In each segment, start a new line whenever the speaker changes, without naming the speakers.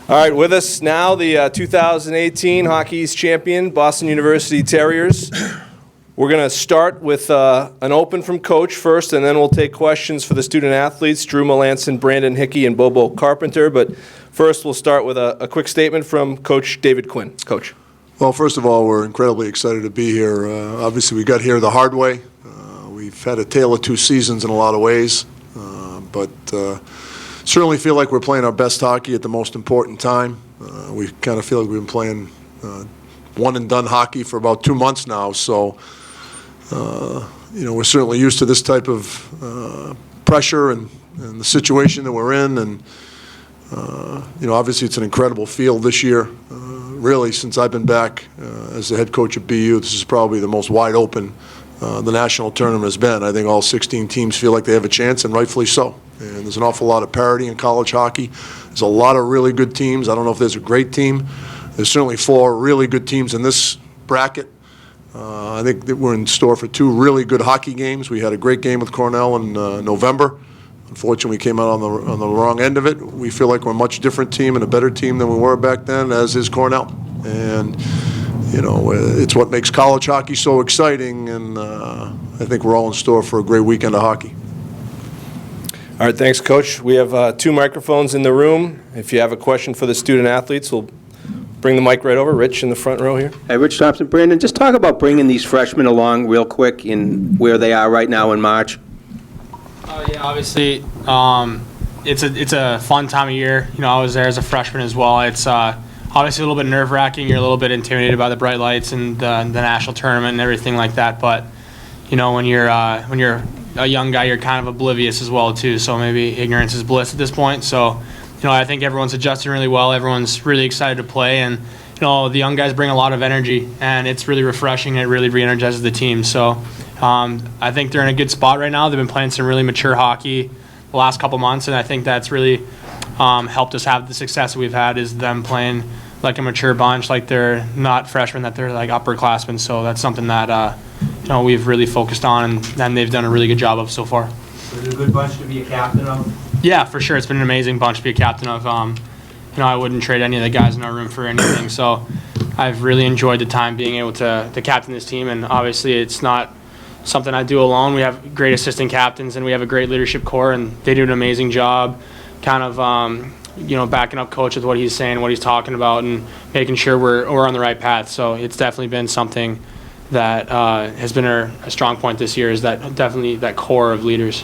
All right, with us now, the 2018 Hockey East champion, Boston University Terriers. We're going to start with an open from Coach first, and then we'll take questions for the student athletes, Drew Melanson, Brandon Hickey, and Bobo Carpenter. But first, we'll start with a quick statement from Coach David Quinn. Coach.
Well, first of all, we're incredibly excited to be here. Obviously, we got here the hard way. We've had a tale of two seasons in a lot of ways, but certainly feel like we're playing our best hockey at the most important time. We kind of feel like we've been playing one-and-done hockey for about 2 months now, so we're certainly used to this type of pressure and the situation that we're in, and obviously it's an incredible field this year. Really, since I've been back as the head coach at BU, this is probably the most wide open the national tournament has been. I think all 16 teams feel like they have a chance, and rightfully so. And there's an awful lot of parity in college hockey. There's a lot of really good teams. I don't know if there's a great team. There's certainly 4 really good teams in this bracket. I think that we're in store for 2 really good hockey games. We had a great game with Cornell in November. Unfortunately, we came out on the wrong end of it. We feel like we're a much different team and a better team than we were back then, as is Cornell. And it's what makes college hockey so exciting, and I think we're all in store for a great weekend of hockey.
All right, thanks, Coach. We have 2 microphones in the room. If you have a question for the student athletes, we'll bring the mic right over. Rich in the front row here.
Hey, Rich Thompson. Brandon, just talk about bringing these freshmen along real quick in where they are right now in March.
Yeah, obviously, it's a fun time of year. I was there as a freshman as well. It's obviously a little bit nerve-wracking. You're a little bit intimidated by the bright lights and the national tournament and everything like that. But when you're a young guy, you're kind of oblivious as well too. So maybe ignorance is bliss at this point. So I think everyone's adjusting really well. Everyone's really excited to play, and the young guys bring a lot of energy, and it's really refreshing. And it really re-energizes the team. So I think they're in a good spot right now. They've been playing some really mature hockey the last couple months, and I think that's really helped us have the success that we've had, is them playing like a mature bunch, like they're not freshmen, that they're like upperclassmen. So that's something that we've really focused on, and they've done a really good job of so far.
Is it a good bunch to be a captain of?
Yeah, for sure. It's been an amazing bunch to be a captain of. I wouldn't trade any of the guys in our room for anything. So I've really enjoyed the time being able to captain this team, and obviously it's not something I do alone. We have great assistant captains, and we have a great leadership core, and they do an amazing job kind of backing up Coach with what he's saying, what he's talking about, and making sure we're on the right path. So it's definitely been something that has been a strong point this year, is that core of leaders.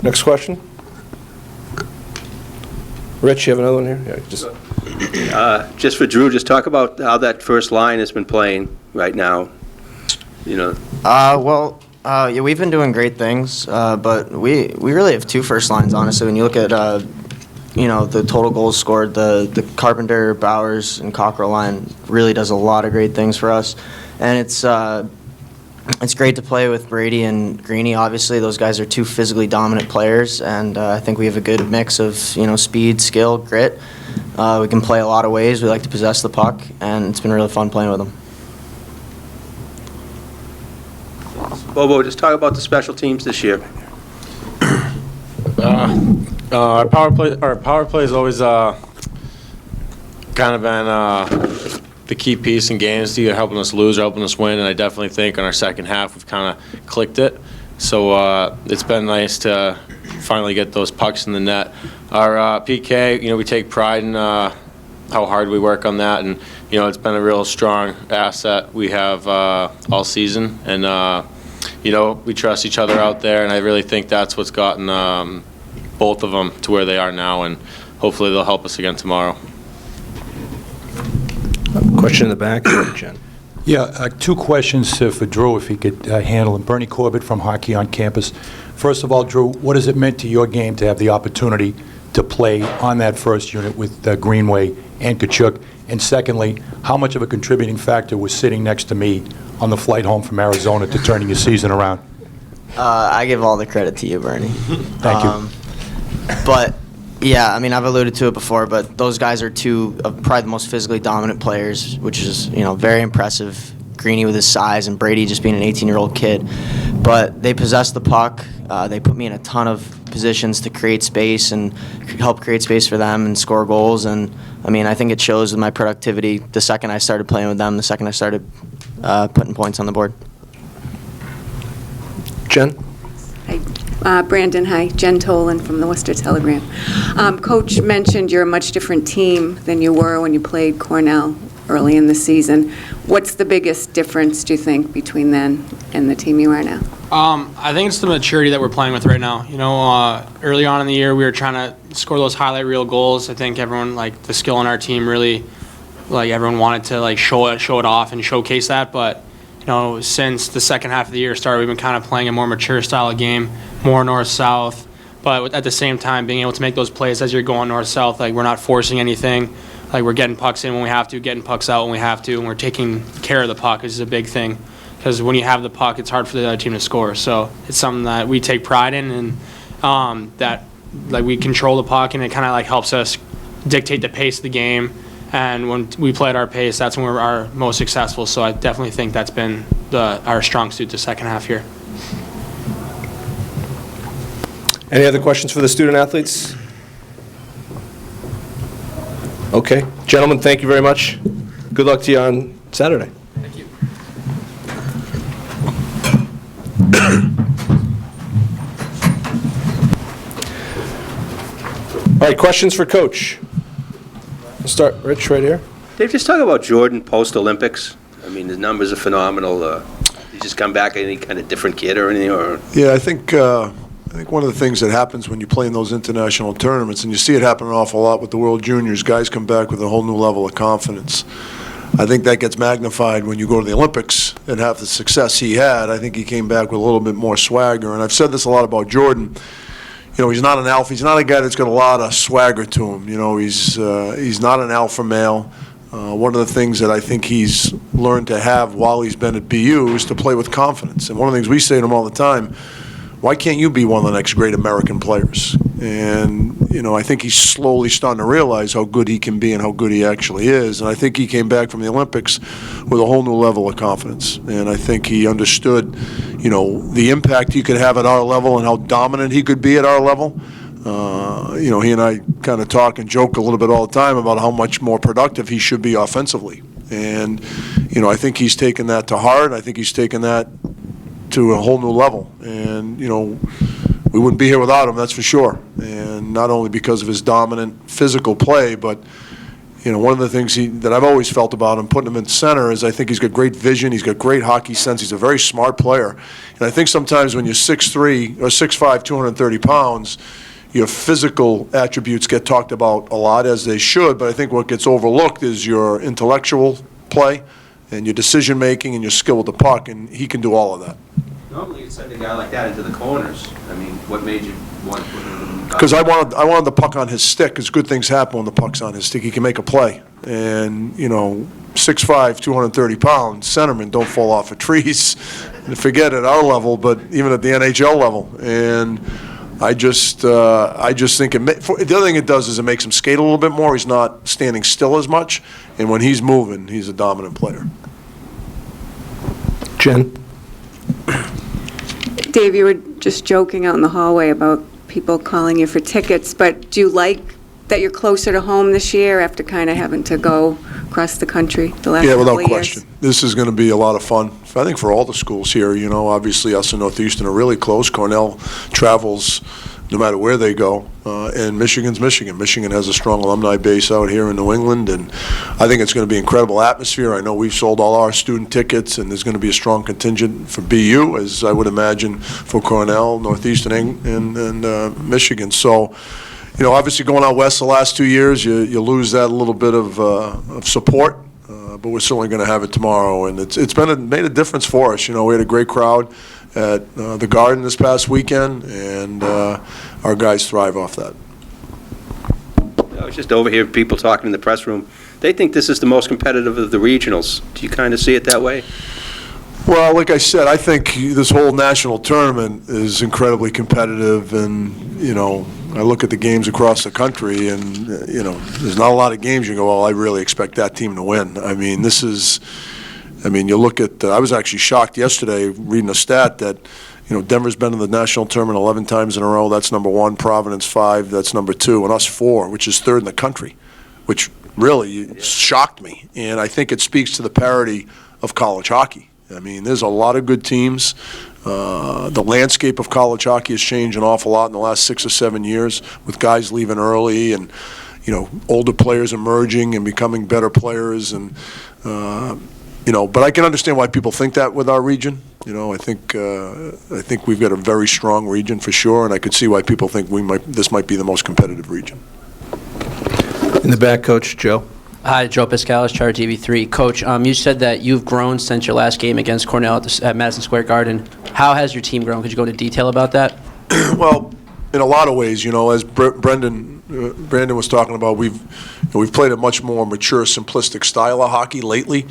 Next question. Rich, you have another one here? Yeah,
just for Drew, just talk about how that first line has been playing right now.
Yeah, we've been doing great things, but we really have 2 first lines, honestly. When you look at the total goals scored, the Carpenter, Bowers, and Cockrell line really does a lot of great things for us, and it's great to play with Brady and Greeny. Obviously, those guys are 2 physically dominant players, and I think we have a good mix of speed, skill, grit. We can play a lot of ways. We like to possess the puck, and it's been really fun playing with them.
Bobo, just talk about the special teams this year.
Our power play has always kind of been the key piece in games, either helping us lose or helping us win, and I definitely think in our second half we've kind of clicked it. So it's been nice to finally get those pucks in the net. Our PK, we take pride in how hard we work on that, and it's been a real strong asset we have all season, and we trust each other out there, and I really think that's what's gotten both of them to where they are now, and hopefully they'll help us again tomorrow.
Question in the back, Jen.
Yeah, 2 questions for Drew, if he could handle them. Bernie Corbett from Hockey on Campus. First of all, Drew, what has it meant to your game to have the opportunity to play on that first unit with Greenway and Kachuk? And secondly, how much of a contributing factor was sitting next to me on the flight home from Arizona to turning your season around?
I give all the credit to you, Bernie.
Thank you.
But yeah, I've alluded to it before, but those guys are 2 of probably the most physically dominant players, which is very impressive. Greeny with his size, and Brady just being an 18-year-old kid. but they possess the puck. They put me in a ton of positions to create space and help create space for them and score goals. And I mean, I think it shows with my productivity the second I started playing with them, the second I started putting points on the board.
Jen?
Hi, Brandon, hi. Jen Tolan from the Worcester Telegram. Coach mentioned you're a much different team than you were when you played Cornell early in the season. What's the biggest difference, do you think, between then and the team you are now?
I think it's the maturity that we're playing with right now. You know, early on in the year, we were trying to score those highlight reel goals. I think everyone, like, the skill on our team really, like, everyone wanted to, like, show it off and showcase that. But, you know, since the second half of the year started, we've been kind of playing a more mature style of game, more north-south. But at the same time, being able to make those plays as you're going north-south, like, we're not forcing anything. Like, we're getting pucks in when we have to, getting pucks out when we have to, and we're taking care of the puck, which is a big thing. Because when you have the puck, it's hard for the other team to score. So it's something that we take pride in, and that, like, we control the puck, and it kind of, like, helps us dictate the pace of the game. And when we play at our pace, that's when we're our most successful. So I definitely think that's been our strong suit the second half here.
Any other questions for the student athletes? Okay. Gentlemen, thank you very much. Good luck to you on Saturday.
Thank you.
All right, questions for Coach? We'll start, Rich, right here.
Dave, just talk about Jordan post-Olympics. I mean, his numbers are phenomenal. He just come back any kind of different kid or anything? Or
Yeah, I think one of the things that happens when you play in those international tournaments, and you see it happen an awful lot with the World Juniors, guys come back with a whole new level of confidence. I think that gets magnified when you go to the Olympics and have the success he had. I think he came back with a little bit more swagger, and I've said this a lot about Jordan. You know, he's not an alpha. He's not a guy that's got a lot of swagger to him. You know, he's not an alpha male. One of the things that I think he's learned to have while he's been at BU is to play with confidence. And one of the things we say to him all the time, why can't you be one of the next great American players? And, you know, I think he's slowly starting to realize how good he can be and how good he actually is. And I think he came back from the Olympics with a whole new level of confidence. And I think he understood, you know, the impact he could have at our level and how dominant he could be at our level. You know, he and I kind of talk and joke a little bit all the time about how much more productive he should be offensively. And, you know, I think he's taken that to heart. I think he's taken that to a whole new level. And, you know, we wouldn't be here without him, that's for sure. And not only because of his dominant physical play, but, you know, one of the things that I've always felt about him, putting him in center, is I think he's got great vision, he's got great hockey sense, he's a very smart player. And I think sometimes when you're 6'3", or 6'5", 230 pounds, your physical attributes get talked about a lot, as they should, but I think what gets overlooked is your intellectual play and your decision-making and your skill with the puck, and he can do all of that.
normally you'd send a guy like that into the corners. I mean, what made you want to put him in?
Because I wanted the puck on his stick, because good things happen when the puck's on his stick. He can make a play. And, you know, 6'5", 230 pounds, centermen don't fall off of trees. Forget at our level, but even at the NHL level. And I just think the other thing it does is it makes him skate a little bit more. He's not standing still as much, and when he's moving, he's a dominant player.
Jen?
Dave, you were just joking out in the hallway about people calling you for tickets, but do you like that you're closer to home this year after kind of having to go across the country the last couple of years?
Yeah, without question. This is going to be a lot of fun, I think, for all the schools here. You know, obviously us and Northeastern are really close. Cornell travels no matter where they go, and Michigan's Michigan. Michigan has a strong alumni base out here in New England, and I think it's going to be an incredible atmosphere. I know we've sold all our student tickets, and there's going to be a strong contingent for BU, as I would imagine for Cornell, Northeastern, and Michigan. So, you know, obviously going out west the last 2 years, you lose that little bit of support, but we're certainly going to have it tomorrow, and it's made a difference for us. You know, we had a great crowd at the Garden this past weekend, and our guys thrive off that.
I was just over here, people talking in the press room. They think this is the most competitive of the regionals. Do you kind of see it that way?
Well, like I said, I think this whole national tournament is incredibly competitive, and, you know, I look at the games across the country, and, you know, there's not a lot of games you go, well, I really expect that team to win. I mean, you look at, I was actually shocked yesterday reading a stat that Denver's been in the national tournament 11 times in a row. That's number one. Providence 5. That's number 2. And us 4, which is third in the country, which really shocked me. And I think it speaks to the parity of college hockey. I mean, there's a lot of good teams. The landscape of college hockey has changed an awful lot in the last 6 or 7 years with guys leaving early and, older players emerging and becoming better players. And, but I can understand why people think that with our region. I think we've got a very strong region for sure, and I could see why people think this might be the most competitive region.
In the back, Coach Joe.
Hi, Joe Piscalis, Charter TV3. Coach, you said that you've grown since your last game against Cornell at Madison Square Garden. How has your team grown? Could you go into detail about that?
Well, in a lot of ways, as Brandon was talking about, we've played a much more mature, simplistic style of hockey lately.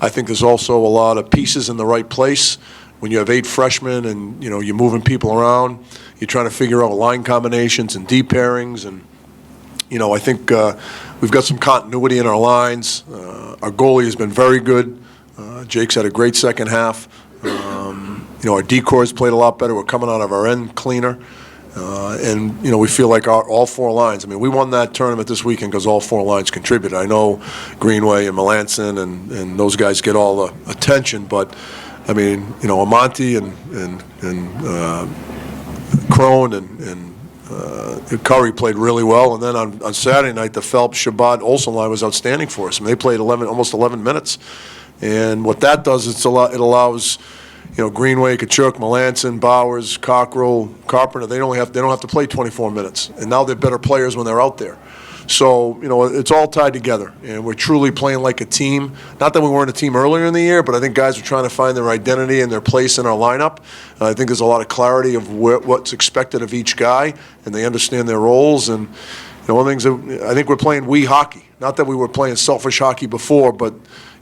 I think there's also a lot of pieces in the right place. When you have 8 freshmen and you're moving people around, you're trying to figure out line combinations and deep pairings, and I think we've got some continuity in our lines. Our goalie has been very good. Jake's had a great second half. Our decors played a lot better. We're coming out of our end cleaner. And we feel like all 4 lines. I mean, we won that tournament this weekend because all 4 lines contributed. I know Greenway and Melanson and those guys get all the attention, but I mean, Amonte and Crone and Curry played really well, and then on Saturday night, the Phelps, Shabbat, Olsen line was outstanding for us. I mean, they played almost 11 minutes, and what that does is it allows Greenway, Kachuk, Melanson, Bowers, Cockrell, Carpenter. They don't have to play 24 minutes, and now they're better players when they're out there. So it's all tied together, and we're truly playing like a team. Not that we weren't a team earlier in the year, but I think guys are trying to find their identity and their place in our lineup. I think there's a lot of clarity of what's expected of each guy, and they understand their roles. And one of the things that I think we're playing hockey. Not that we were playing selfish hockey before, but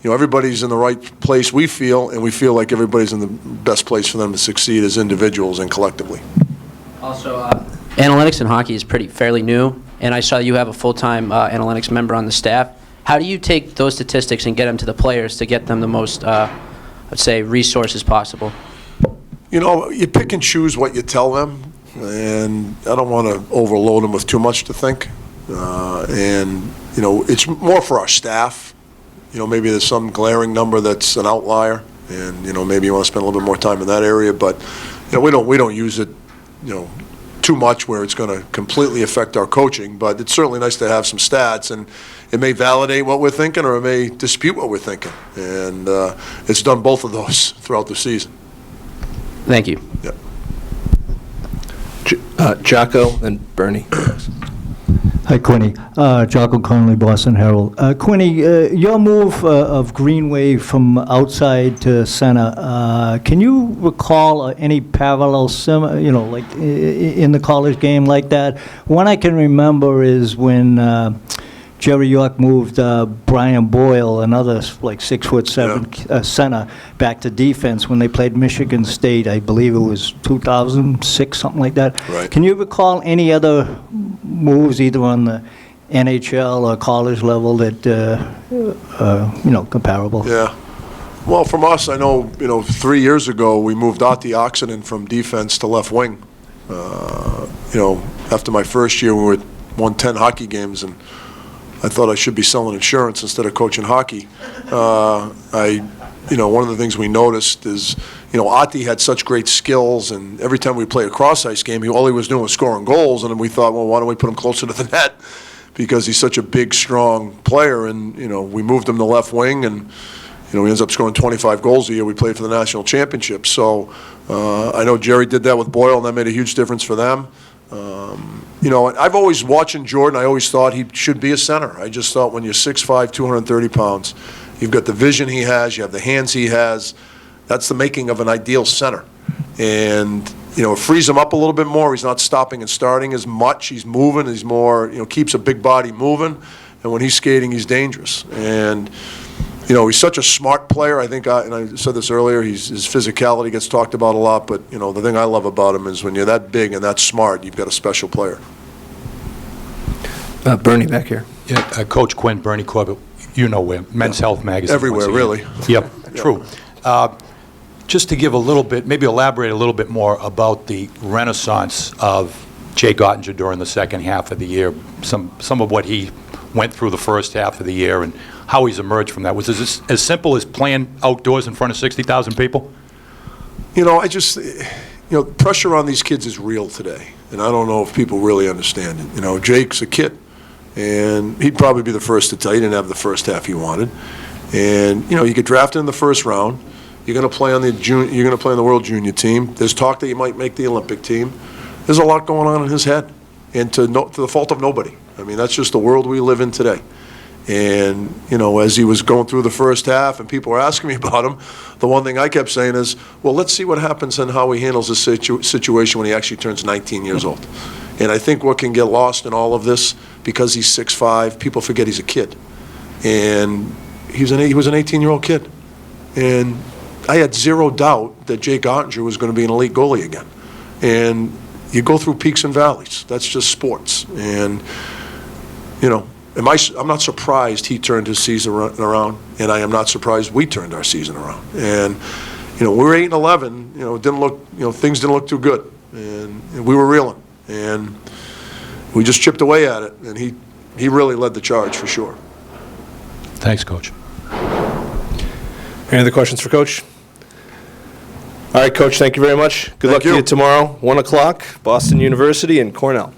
everybody's in the right place, we feel, and we feel like everybody's in the best place for them to succeed as individuals and collectively.
Also, analytics in hockey is fairly new, and I saw you have a full-time analytics member on the staff. How do you take those statistics and get them to the players to get them the most, let's say, resources possible?
You pick and choose what you tell them, and I don't want to overload them with too much to think. It's more for our staff. Maybe there's some glaring number that's an outlier, and maybe you want to spend a little bit more time in that area. But we don't use it, too much where it's going to completely affect our coaching. But it's certainly nice to have some stats, and it may validate what we're thinking, or it may dispute what we're thinking. And it's done both of those throughout the season.
Thank you.
Yep.
Jocko and Bernie.
Hi, Quinny. Jocko Conley, Boston Herald. Quinny, your move of Greenway from outside to center, can you recall any parallel, like in the college game like that? One I can remember is when Jerry York moved Brian Boyle, another like 6'7" center, back to defense when they played Michigan State. I believe it was 2006, something like that.
Right.
Can you recall any other moves, either on the NHL or college level, that comparable?
Yeah. Well, from us, I know 3 years ago we moved Ati Oxenden from defense to left wing. After my first year, we won 10 hockey games, and I thought I should be selling insurance instead of coaching hockey. One of the things we noticed is, Ati had such great skills, and every time we play a cross-ice game, all he was doing was scoring goals, and then we thought, well, why don't we put him closer to the net? Because he's such a big, strong player, and, we moved him to left wing, and, he ends up scoring 25 goals a year. We played for the national championship. So I know Jerry did that with Boyle, and that made a huge difference for them. I've always, watching Jordan, I always thought he should be a center. I just thought when you're 6'5", 230 pounds, you've got the vision he has, you have the hands he has. That's the making of an ideal center. And, it frees him up a little bit more. He's not stopping and starting as much. He's moving. He's more, keeps a big body moving. And when he's skating, he's dangerous. And, he's such a smart player. I think, and I said this earlier, his physicality gets talked about a lot. But, the thing I love about him is when you're that big and that smart, you've got a special player.
Bernie back here.
Yeah, Coach Quinn, Bernie Corbett, where, Men's Health Magazine.
Everywhere, really.
Yep, true. just to give a little bit, maybe elaborate a little bit more about the renaissance of Jake Ottinger during the second half of the year, some of what he went through the first half of the year and how he's emerged from that. Was this as simple as playing outdoors in front of 60,000 people?
Pressure on these kids is real today, and I don't know if people really understand it. Jake's a kid, and he'd probably be the first to tell you he didn't have the first half he wanted. And you get drafted in the first round. You're going to play on the World Junior team. There's talk that you might make the Olympic team. There's a lot going on in his head, and to the fault of nobody. I mean, that's just the world we live in today. And, as he was going through the first half and people were asking me about him, the one thing I kept saying is, well, let's see what happens and how he handles the situation when he actually turns 19 years old. And I think what can get lost in all of this, because he's 6'5", people forget he's a kid. And he was an 18-year-old kid. And I had zero doubt that Jake Ottinger was going to be an elite goalie again. And you go through peaks and valleys. That's just sports. And, I'm not surprised he turned his season around, and I am not surprised we turned our season around. And, we were 8-11. It didn't look, things didn't look too good, and we were reeling, and we just chipped away at it. And he really led the charge for sure.
Thanks, Coach.
Any other questions for Coach? All right, Coach, thank you very much. Good luck to you tomorrow, 1 o'clock, Boston University and Cornell.